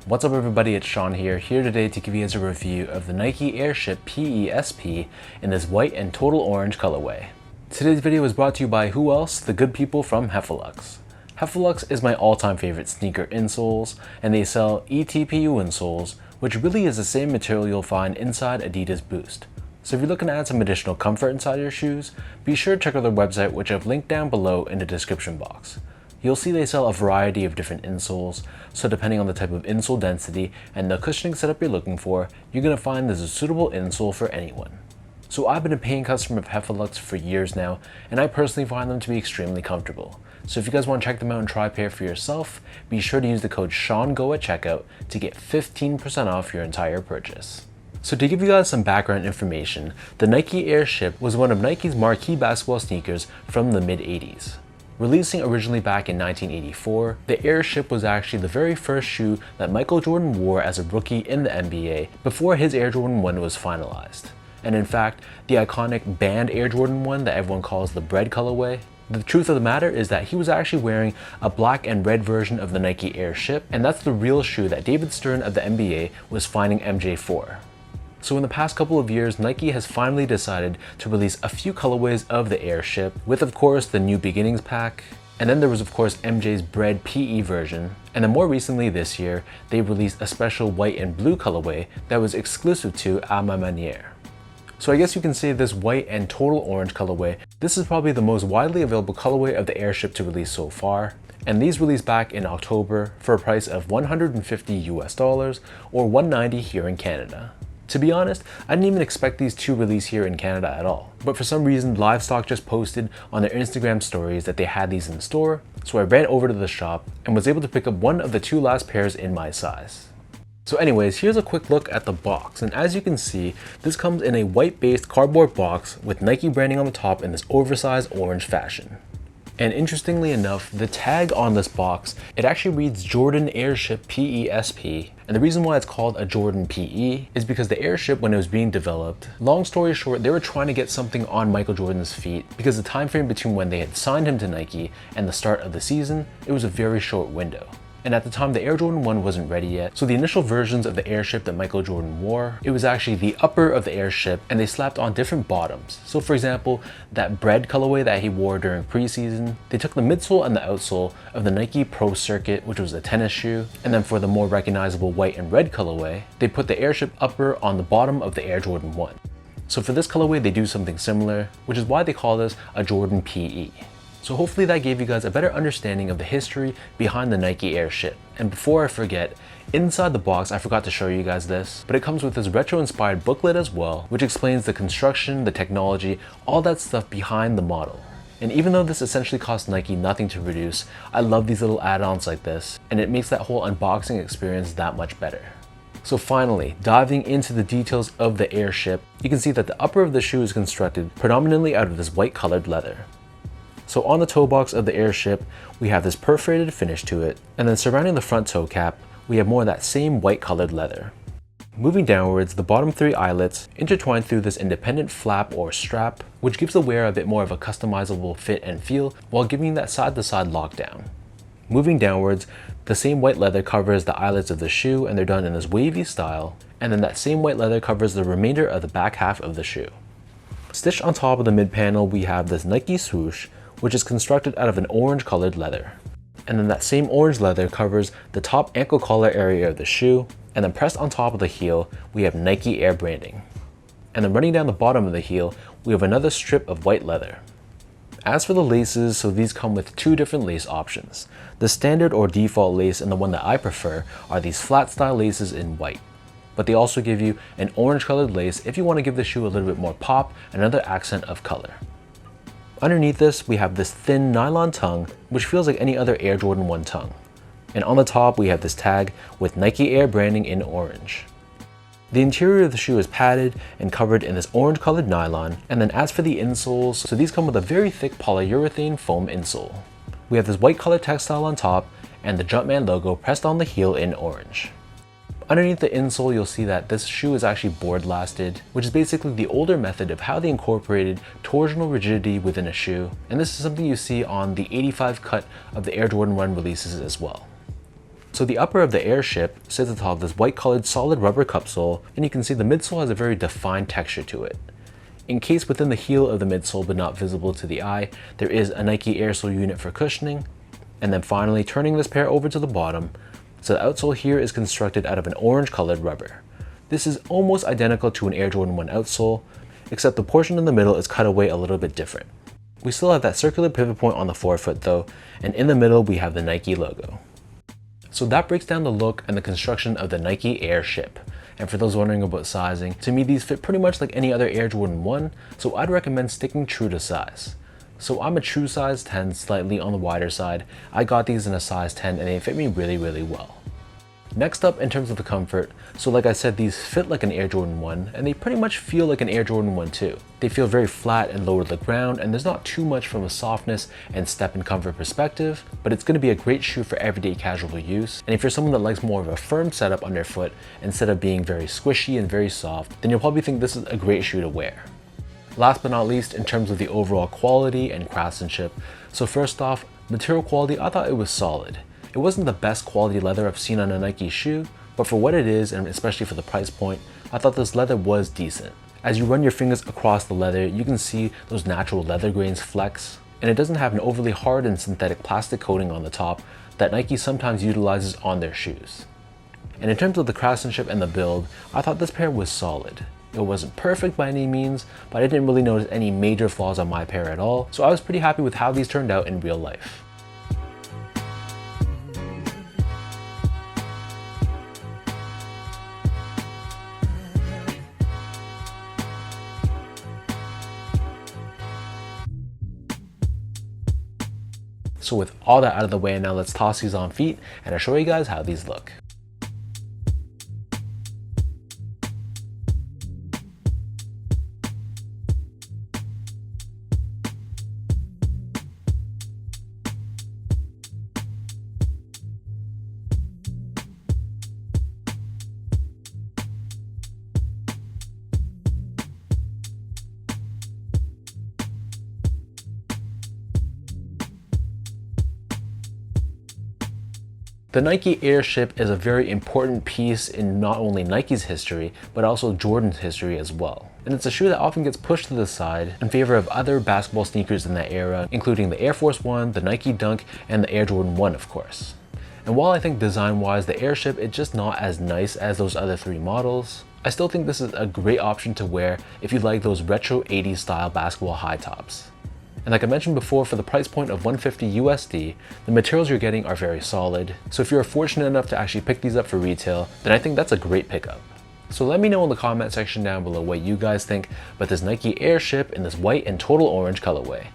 What's up everybody, it's Sean here today to give you guys a review of the Nike Airship PE-SP in this white and total orange colorway. Today's video is brought to you by who else? The good people from Heffelux. Heffelux is my all-time favorite sneaker insoles, and they sell ETPU insoles, which really is the same material you'll find inside Adidas Boost. So if you're looking to add some additional comfort inside your shoes, be sure to check out their website, which I've linked down below in the description box. You'll see they sell a variety of different insoles, so depending on the type of insole density and the cushioning setup you're looking for, you're going to find there's a suitable insole for anyone. So I've been a paying customer of Heffelux for years now, and I personally find them to be extremely comfortable. So if you guys want to check them out and try a pair for yourself, be sure to use the code SEANGO at checkout to get 15% off your entire purchase. So to give you guys some background information, the Nike Airship was one of Nike's marquee basketball sneakers from the mid-80s. Releasing originally back in 1984, the Airship was actually the very first shoe that Michael Jordan wore as a rookie in the NBA before his Air Jordan 1 was finalized. And in fact, the iconic banned Air Jordan 1 that everyone calls the bread colorway, the truth of the matter is that he was actually wearing a black and red version of the Nike Airship, and that's the real shoe that David Stern of the NBA was finding MJ for. So in the past couple of years, Nike has finally decided to release a few colorways of the Airship, with of course the New Beginnings pack, and then there was of course MJ's Bread PE version, and then more recently this year, they released a special white and blue colorway that was exclusive to À Ma Manière. So I guess you can say this white and total orange colorway, this is probably the most widely available colorway of the Airship to release so far. And these released back in October for a price of $150 US or $190 here in Canada. To be honest, I didn't even expect these to release here in Canada at all. But for some reason, Livestock just posted on their Instagram stories that they had these in store, so I ran over to the shop and was able to pick up one of the two last pairs in my size. So anyways, here's a quick look at the box, and as you can see, this comes in a white-based cardboard box with Nike branding on the top in this oversized orange fashion. And interestingly enough, the tag on this box, it actually reads Jordan Airship PE-SP. And the reason why it's called a Jordan PE is because the Airship, when it was being developed, long story short, they were trying to get something on Michael Jordan's feet because the time frame between when they had signed him to Nike and the start of the season, it was a very short window. And at the time, the Air Jordan 1 wasn't ready yet. So the initial versions of the Airship that Michael Jordan wore, it was actually the upper of the Airship, and they slapped on different bottoms. So for example, that bread colorway that he wore during preseason, they took the midsole and the outsole of the Nike Pro Circuit, which was a tennis shoe. And then for the more recognizable white and red colorway, they put the Airship upper on the bottom of the Air Jordan 1. So for this colorway, they do something similar, which is why they call this a Jordan PE. So hopefully that gave you guys a better understanding of the history behind the Nike Airship. And before I forget, inside the box, I forgot to show you guys this, but it comes with this retro-inspired booklet as well, which explains the construction, the technology, all that stuff behind the model. And even though this essentially costs Nike nothing to produce, I love these little add-ons like this, and it makes that whole unboxing experience that much better. So finally, diving into the details of the Airship, you can see that the upper of the shoe is constructed predominantly out of this white colored leather. So on the toe box of the Airship, we have this perforated finish to it, and then surrounding the front toe cap, we have more of that same white colored leather. Moving downwards, the bottom three eyelets intertwine through this independent flap or strap, which gives the wearer a bit more of a customizable fit and feel while giving that side-to-side lockdown. Moving downwards, the same white leather covers the eyelets of the shoe, and they're done in this wavy style, and then that same white leather covers the remainder of the back half of the shoe. Stitched on top of the mid panel, we have this Nike swoosh, which is constructed out of an orange colored leather. And then that same orange leather covers the top ankle collar area of the shoe, and then pressed on top of the heel, we have Nike Air branding. And then running down the bottom of the heel, we have another strip of white leather. As for the laces, so these come with two different lace options. The standard or default lace and the one that I prefer are these flat style laces in white. But they also give you an orange colored lace if you want to give the shoe a little bit more pop and another accent of color. Underneath this, we have this thin nylon tongue, which feels like any other Air Jordan 1 tongue. And on the top, we have this tag with Nike Air branding in orange. The interior of the shoe is padded and covered in this orange colored nylon. And then as for the insoles, so these come with a very thick polyurethane foam insole. We have this white colored textile on top and the Jumpman logo pressed on the heel in orange. Underneath the insole, you'll see that this shoe is actually board lasted, which is basically the older method of how they incorporated torsional rigidity within a shoe. And this is something you see on the 85 cut of the Air Jordan 1 releases as well. So the upper of the Airship sits atop this white colored solid rubber cupsole, and you can see the midsole has a very defined texture to it. Encased within the heel of the midsole but not visible to the eye, there is a Nike Airsole unit for cushioning. And then finally, turning this pair over to the bottom, so the outsole here is constructed out of an orange colored rubber. This is almost identical to an Air Jordan 1 outsole, except the portion in the middle is cut away a little bit different. We still have that circular pivot point on the forefoot though, and in the middle we have the Nike logo. So that breaks down the look and the construction of the Nike Airship. And for those wondering about sizing, to me these fit pretty much like any other Air Jordan 1, so I'd recommend sticking true to size. So I'm a true size 10, slightly on the wider side. I got these in a size 10 and they fit me really well. Next up, in terms of the comfort, so like I said, these fit like an Air Jordan 1 and they pretty much feel like an Air Jordan 1 too. They feel very flat and lower to the ground, and there's not too much from a softness and step and comfort perspective, but it's going to be a great shoe for everyday casual use. And if you're someone that likes more of a firm setup underfoot instead of being very squishy and very soft, then you'll probably think this is a great shoe to wear. Last but not least, in terms of the overall quality and craftsmanship, so first off, material quality, I thought it was solid. It wasn't the best quality leather I've seen on a Nike shoe, but for what it is, and especially for the price point, I thought this leather was decent. As you run your fingers across the leather, you can see those natural leather grains flex, and it doesn't have an overly hard and synthetic plastic coating on the top that Nike sometimes utilizes on their shoes. And in terms of the craftsmanship and the build, I thought this pair was solid. It wasn't perfect by any means, but I didn't really notice any major flaws on my pair at all, so I was pretty happy with how these turned out in real life. So with all that out of the way, now let's toss these on feet and I'll show you guys how these look. The Nike Airship is a very important piece in not only Nike's history, but also Jordan's history as well. And it's a shoe that often gets pushed to the side in favor of other basketball sneakers in that era, including the Air Force 1, the Nike Dunk, and the Air Jordan 1, of course. And while I think design-wise, the Airship is just not as nice as those other three models, I still think this is a great option to wear if you like those retro 80s style basketball high tops. And like I mentioned before, for the price point of $150 USD, the materials you're getting are very solid. So if you're fortunate enough to actually pick these up for retail, then I think that's a great pickup. So let me know in the comment section down below what you guys think about this Nike Airship in this white and total orange colorway.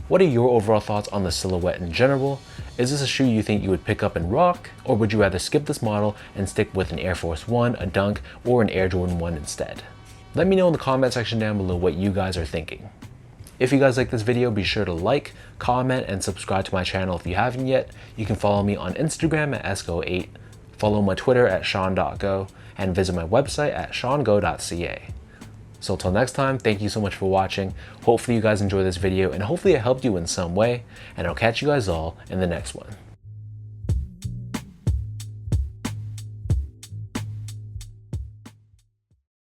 What are your overall thoughts on the silhouette in general? Is this a shoe you think you would pick up and rock? Or would you rather skip this model and stick with an Air Force 1, a Dunk, or an Air Jordan 1 instead? Let me know in the comment section down below what you guys are thinking. If you guys like this video, be sure to like, comment, and subscribe to my channel if you haven't yet. You can follow me on Instagram at esco8, follow my Twitter at sean.go, and visit my website at seango.ca. So till next time, thank you so much for watching. Hopefully you guys enjoyed this video, and hopefully it helped you in some way, and I'll catch you guys all in the next one.